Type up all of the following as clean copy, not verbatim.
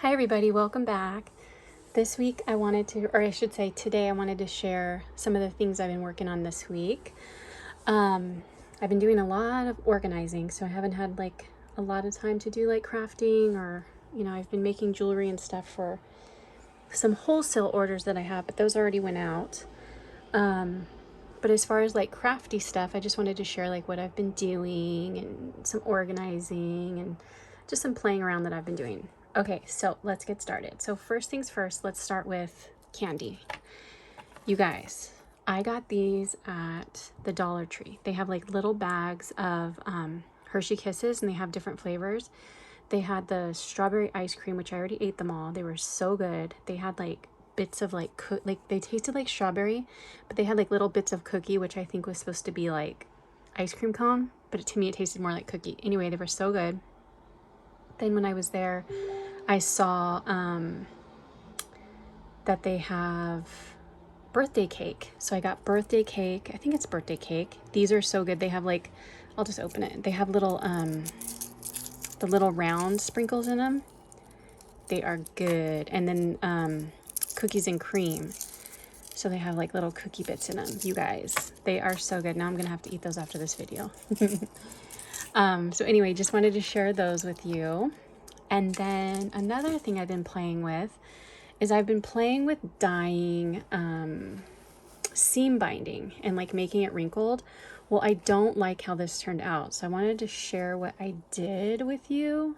Hi everybody, welcome back. This week I wanted to, or I should say today, I wanted to share some of the things I've been working on this week. I've been doing a lot of organizing, so I haven't had like a lot of time to do like crafting or, I've been making jewelry and stuff for some wholesale orders that I have, but those already went out. But as far as like crafty stuff, I just wanted to share like what I've been doing and some organizing and just some playing around that I've been doing. Okay, so let's get started. So first things first, let's start with candy. You guys, I got these at the Dollar Tree. They have like little bags of Hershey Kisses and they have different flavors. They had the strawberry ice cream, which I already ate them all. They were so good. They had like bits of like they tasted like strawberry, but they had like little bits of cookie, which I think was supposed to be like ice cream cone, but to me it tasted more like cookie. Anyway, they were so good. Then when I was there, I saw that they have birthday cake. So I got birthday cake. I think it's birthday cake. These are so good. They have like, I'll just open it. They have little, the little round sprinkles in them. They are good. And then cookies and cream. So they have like little cookie bits in them. You guys, they are so good. Now I'm going to have to eat those after this video. So anyway, just wanted to share those with you. And then another thing I've been playing with is I've been playing with dyeing seam binding and like making it wrinkled. Well, I don't like how this turned out, so I wanted to share what I did with you.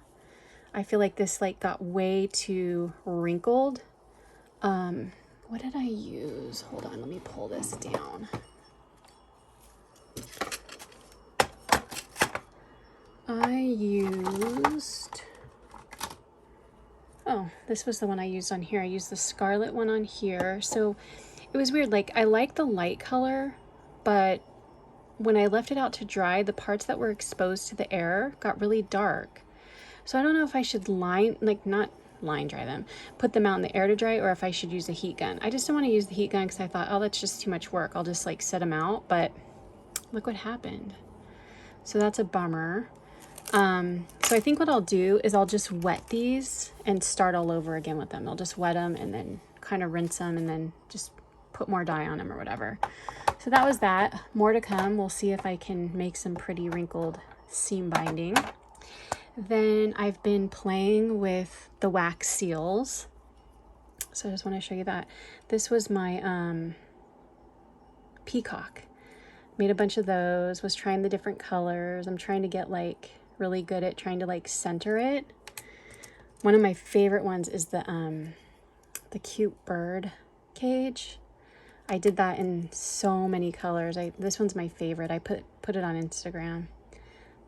I feel like this like got way too wrinkled. What did I use? Hold on, let me pull this down. I used, oh, this was the one I used on here. I used the scarlet one on here. So it was weird. Like I like the light color, but when I left it out to dry, the parts that were exposed to the air got really dark. So I don't know if I should not line dry them, put them out in the air to dry, or if I should use a heat gun. I just don't want to use the heat gun because I thought, oh, that's just too much work. I'll just like set them out, but look what happened. So that's a bummer. So I think what I'll do is I'll just wet these and start all over again with them. I'll just wet them and then kind of rinse them and then just put more dye on them or whatever. So that was that. More to come. We'll see if I can make some pretty wrinkled seam binding. Then I've been playing with the wax seals. So I just want to show you that. This was my peacock. Made a bunch of those, was trying the different colors. I'm trying to get like really good at trying to like center it. One of my favorite ones is the cute bird cage. I did that in so many colors. This one's my favorite. I put it on Instagram.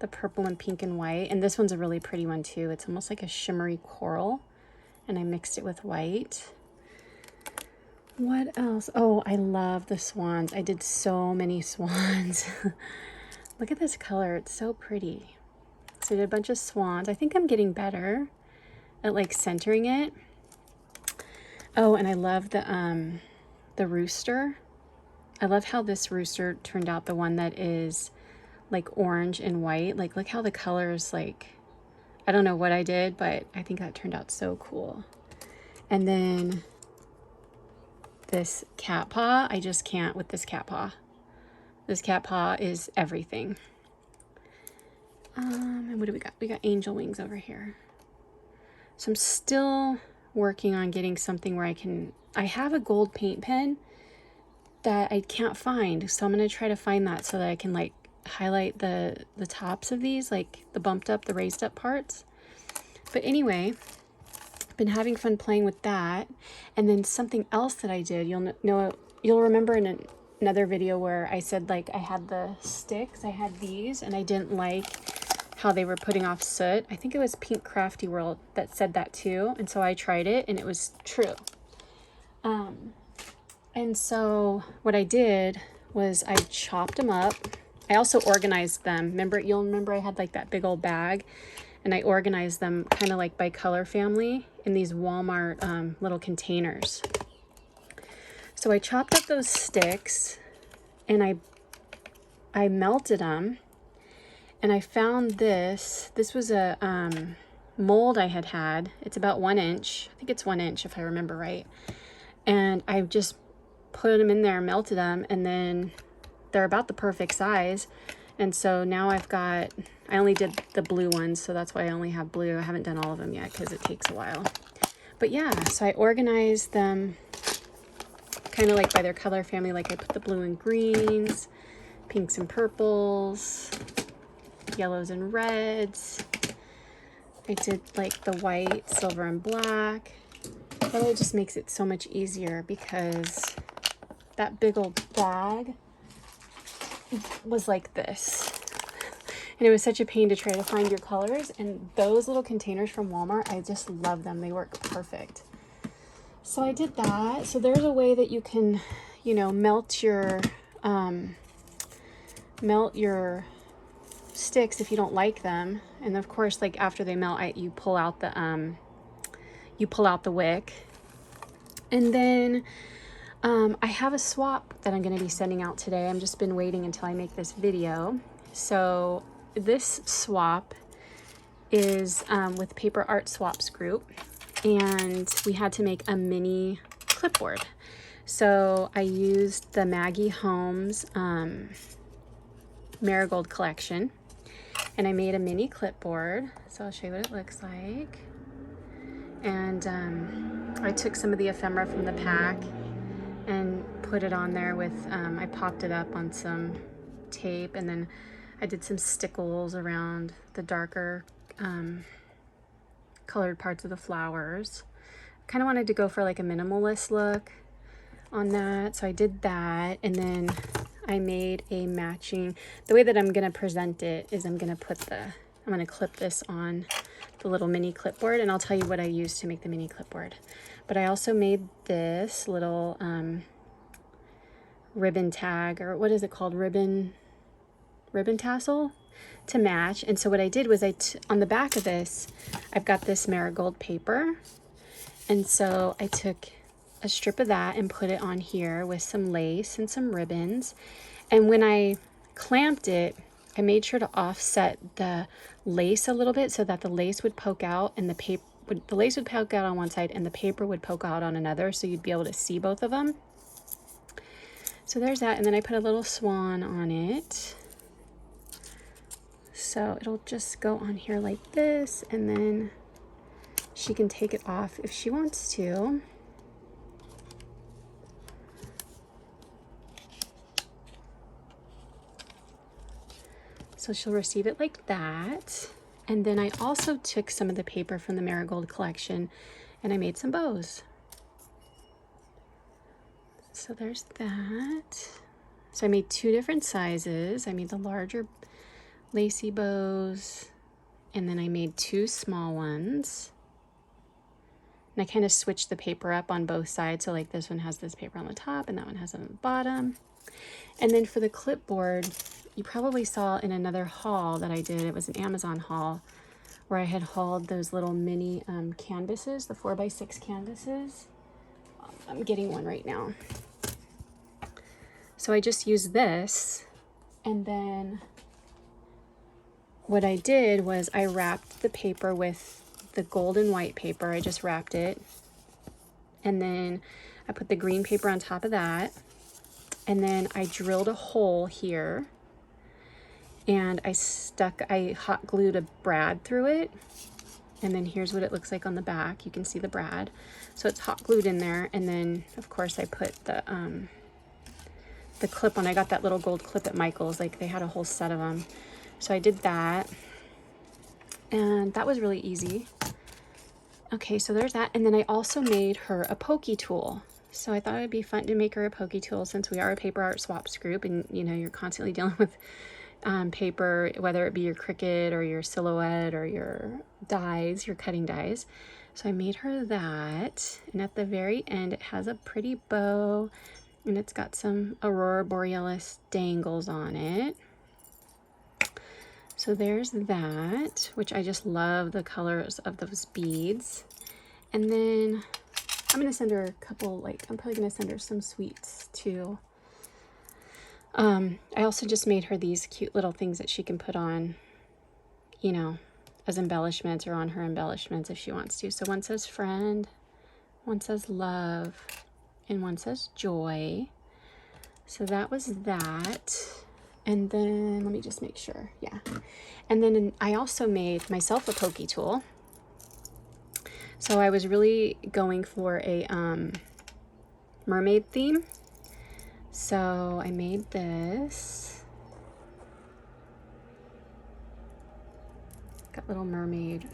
The purple and pink and white. And this one's a really pretty one too. It's almost like a shimmery coral. And I mixed it with white. What else? Oh, I love the swans. I did so many swans. Look at this color. It's so pretty. So I did a bunch of swans. I think I'm getting better at like centering it. Oh, and I love the rooster. I love how this rooster turned out, the one that is like orange and white. Like look how the colors, like, I don't know what I did, but I think that turned out so cool. And then this cat paw, I just can't with this cat paw. This cat paw is everything. And what do we got? We got angel wings over here. So I'm still working on getting something where I have a gold paint pen that I can't find. So I'm going to try to find that so that I can like highlight the tops of these, like the bumped up, the raised up parts. But anyway, I've been having fun playing with that. And then something else that I did, you'll remember in another video where I said like I had the sticks, I had these, and I didn't like how they were putting off soot. I think it was Pink Crafty World that said that too. And so I tried it and it was true. And so what I did was I chopped them up. I also organized them. You'll remember I had like that big old bag and I organized them kind of like by color family in these Walmart little containers. So I chopped up those sticks and I melted them. And I found this was a mold I had. It's about 1 inch. I think it's 1 inch if I remember right. And I just put them in there, melted them, and then they're about the perfect size. And so now I've got, I only did the blue ones, so that's why I only have blue. I haven't done all of them yet because it takes a while. But yeah, so I organized them kind of like by their color family. Like I put the blue and greens, pinks and purples, yellows and reds. I did like the white, silver, and black. That really just makes it so much easier because that big old bag was like this. And it was such a pain to try to find your colors. And those little containers from Walmart, I just love them. They work perfect. So I did that. So there's a way that you can, you know, melt your sticks if you don't like them. And of course, like after they melt, you pull out the wick. And then I have a swap that I'm going to be sending out today. I've just been waiting until I make this video. So this swap is with Paper Art Swaps group, and we had to make a mini clipboard. So I used the Maggie Holmes Marigold collection, and I made a mini clipboard. So I'll show you what it looks like. And I took some of the ephemera from the pack and put it on there with, I popped it up on some tape, and then I did some stickles around the darker colored parts of the flowers. Kind of wanted to go for like a minimalist look on that, so I did that. And then I made a matching, the way that I'm gonna present it is I'm gonna clip this on the little mini clipboard, and I'll tell you what I used to make the mini clipboard. But I also made this little ribbon tag, or what is it called, ribbon tassel to match. And so what I did was on the back of this, I've got this marigold paper, and so I took a strip of that and put it on here with some lace and some ribbons. And when I clamped it, I made sure to offset the lace a little bit so that the lace would poke out, and the lace would poke out on one side and the paper would poke out on another, so you'd be able to see both of them. So there's that. And then I put a little swan on it. So it'll just go on here like this, and then she can take it off if she wants to. So she'll receive it like that. And then I also took some of the paper from the Marigold collection and I made some bows. So there's that. So I made 2 different sizes. I made the larger lacy bows, and then I made 2 small ones. And I kind of switched the paper up on both sides. So like this one has this paper on the top and that one has it on the bottom. And then for the clipboard, you probably saw in another haul that I did, it was an Amazon haul, where I had hauled those little mini canvases, the 4x6 canvases. I'm getting one right now. So I just used this, and then what I did was I wrapped the paper with the gold and white paper. I just wrapped it, and then I put the green paper on top of that, and then I drilled a hole here, and I hot glued a brad through it, and then here's what it looks like on the back. You can see the brad, so it's hot glued in there. And then of course I put the clip on. I got that little gold clip at Michael's, like they had a whole set of them. So I did that, and that was really easy. Okay, so there's that. And then I also made her a pokey tool. So I thought it'd be fun to make her a pokey tool, since we are a Paper Art Swaps group, and you know, you're constantly dealing with paper, whether it be your Cricut or your Silhouette or your dies, your cutting dies. So I made her that, and at the very end it has a pretty bow, and it's got some Aurora Borealis dangles on it. So there's that, which I just love the colors of those beads. And then I'm gonna send her a couple, I'm probably gonna send her some sweets too. I also just made her these cute little things that she can put on, you know, as embellishments or on her embellishments if she wants to. So one says friend, one says love, and one says joy. So that was that. And then let me just make sure. Yeah. And then I also made myself a pokey tool. So I was really going for a mermaid theme. So I made this. Got little mermaid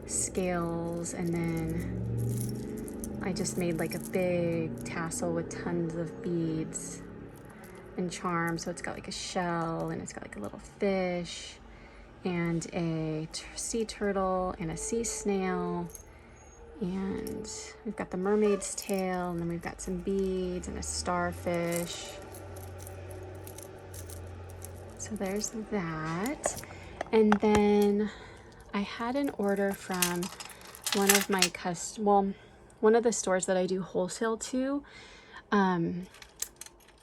scales, and then I just made like a big tassel with tons of beads and charms. So it's got like a shell, and it's got like a little fish and a sea turtle and a sea snail, and we've got the mermaid's tail, and then we've got some beads and a starfish. So there's that. And then I had an order from one of my one of the stores that I do wholesale to.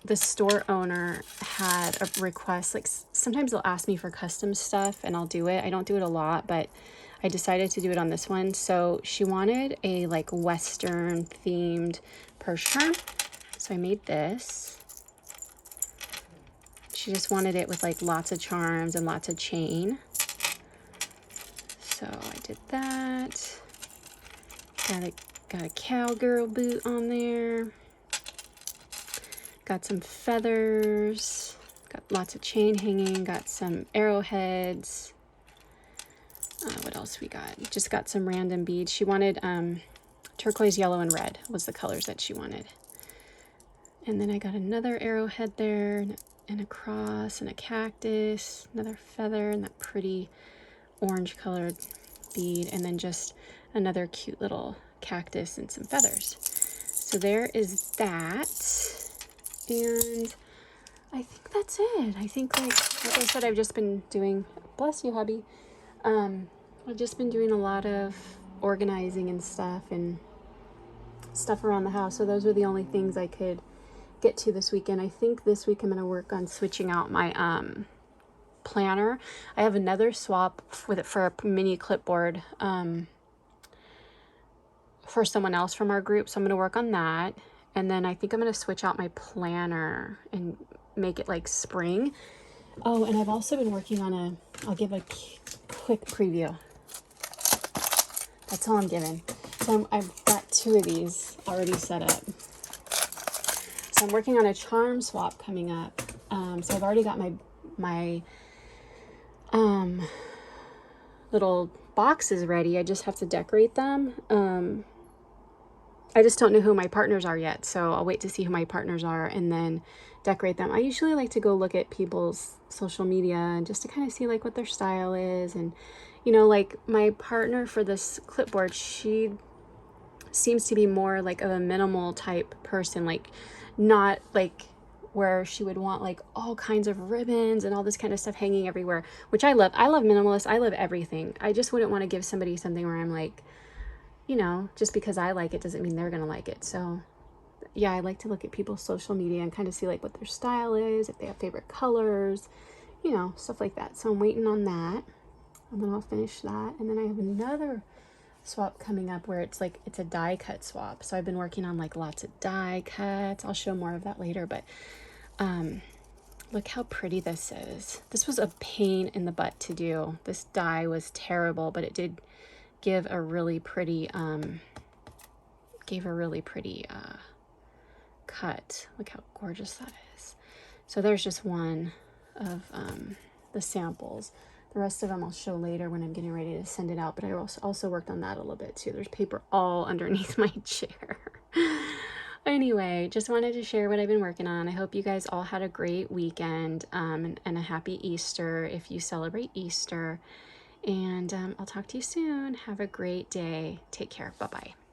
The store owner had a request. Like sometimes they'll ask me for custom stuff and I'll do it. I don't do it a lot, but I decided to do it on this one. So she wanted a like Western themed purse charm. So I made this. She just wanted it with like lots of charms and lots of chain. So I did that. Got a cowgirl boot on there. Got some feathers. Got lots of chain hanging. Got some arrowheads. What else we got? Just got some random beads. She wanted turquoise, yellow, and red was the colors that she wanted. And then I got another arrowhead there, and a cross, and a cactus, another feather, and that pretty orange colored bead, and then just another cute little cactus and some feathers. So there is that. And I think that's it. I think like I said, I've just been doing, bless you, hubby. I've just been doing a lot of organizing and stuff around the house. So those were the only things I could get to this weekend. I think this week I'm going to work on switching out my planner. I have another swap with it for a mini clipboard for someone else from our group. So I'm going to work on that. And then I think I'm going to switch out my planner and make it like spring. Oh, and I've also been working on I'll give a quick preview. That's all I'm giving. So I've got 2 of these already set up. So I'm working on a charm swap coming up. So I've already got my little boxes ready. I just have to decorate them. I just don't know who my partners are yet, so I'll wait to see who my partners are and then decorate them. I usually like to go look at people's social media and just to kind of see like what their style is. And you know, like my partner for this clipboard, she seems to be more like of a minimal type person, like not like where she would want like all kinds of ribbons and all this kind of stuff hanging everywhere, which I love. I love minimalist. I love everything. I just wouldn't want to give somebody something where I'm like, you know, just because I like it doesn't mean they're going to like it. So yeah, I like to look at people's social media and kind of see like what their style is, if they have favorite colors, you know, stuff like that. So I'm waiting on that, and then I'll finish that. And then I have another swap coming up where it's like, it's a die cut swap. So I've been working on like lots of die cuts. I'll show more of that later, but look how pretty this is. This was a pain in the butt to do. This die was terrible, but it did give a really pretty cut. Look how gorgeous that is. So there's just one of the samples. The rest of them I'll show later when I'm getting ready to send it out, but I also worked on that a little bit too. There's paper all underneath my chair. Anyway, just wanted to share what I've been working on. I hope you guys all had a great weekend and a happy Easter if you celebrate Easter. And I'll talk to you soon. Have a great day. Take care. Bye-bye.